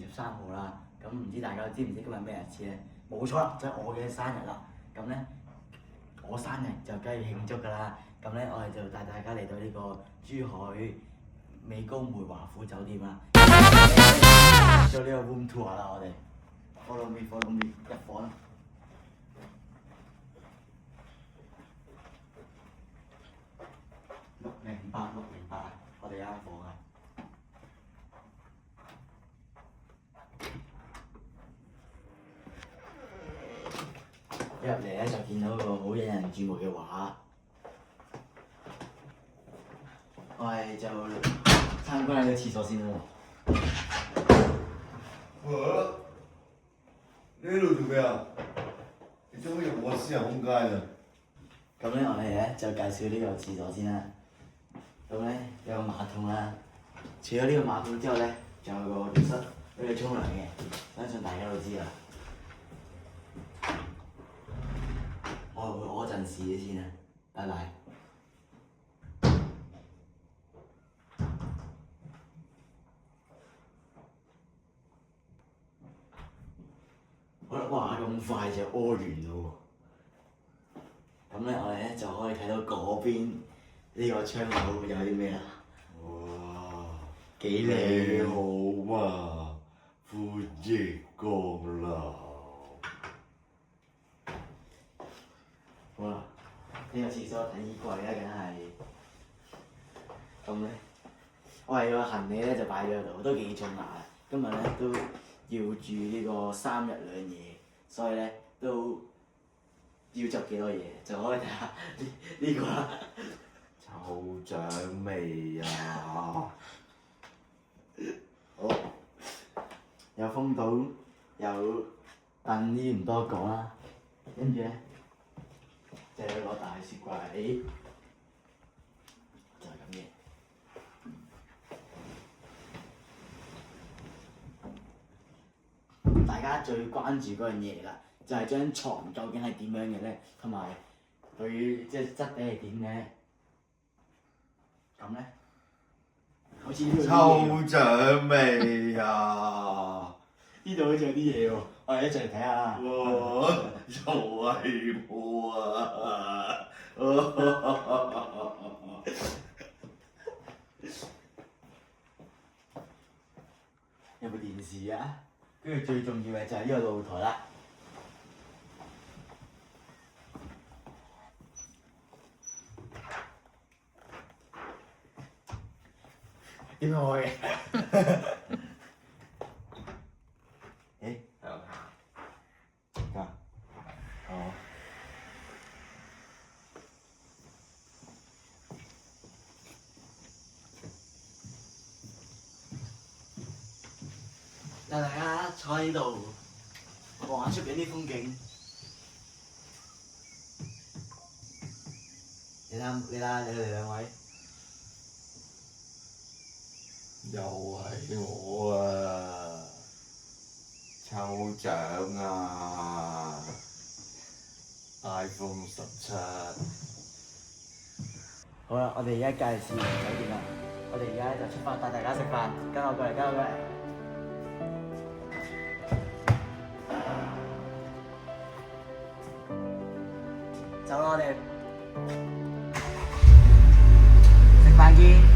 23號啦。咁唔知大家知唔知今日咩日子咧？冇錯啦，就係我嘅生日啦。咁咧，我生日就梗係要慶祝㗎啦。咁咧，我哋就帶大家嚟到呢個珠海美高梅華府酒店啦。做呢個 room tour 啦，我哋 follow me 入房啦。608，我哋間房啊。一入嚟咧就見到個好引人注目嘅畫，我哋就參觀下個廁所先啦。呢度做咩啊？你做乜入我私人空間啊？咁咧，我哋咧就介紹呢個廁所先啦。咁咧有個馬桶啦，除咗呢個馬桶之後咧，仲有個浴室俾你沖涼嘅，相信大家都知啦。我陣試先啦，拜拜。哇！咁快就屙完咯喎！咁咧，我哋咧就可以睇到嗰邊呢個窗口有啲咩啦。哇！幾靚好嘛，歡迎光臨。好啦，呢個廁所睇衣櫃啦，梗係。咁咧，我哋個行李咧就擺咗喺度，都幾重下。今日咧都要住呢個3日2夜，所以咧都要執幾多嘢，就可以睇下呢個啦。臭獎味啊！好，有風島，有凳呢唔多講啦，跟住咧就有個大雪櫃，就係咁嘅。大家最關注嗰樣嘢啦，就係張床究竟係點樣嘅咧，同埋佢即係質地係點嘅。咁咧，好似呢度臭獎味啊！呢度好似有啲嘢喎，我哋一齊嚟睇下啦。哇！就係我啊！有部電視啊，跟住最重要嘅就係呢個露台啦。點開嘅？誒？啊？哦。帶大家坐喺呢度望下出邊啲風景。你哋兩位。又係我啊！抽獎啊 ！iPhone 17。好啦，我哋而家介紹完酒店啦，我哋而家就出發帶大家食飯，跟我過嚟，跟我過嚟。走啦，我哋食飯見。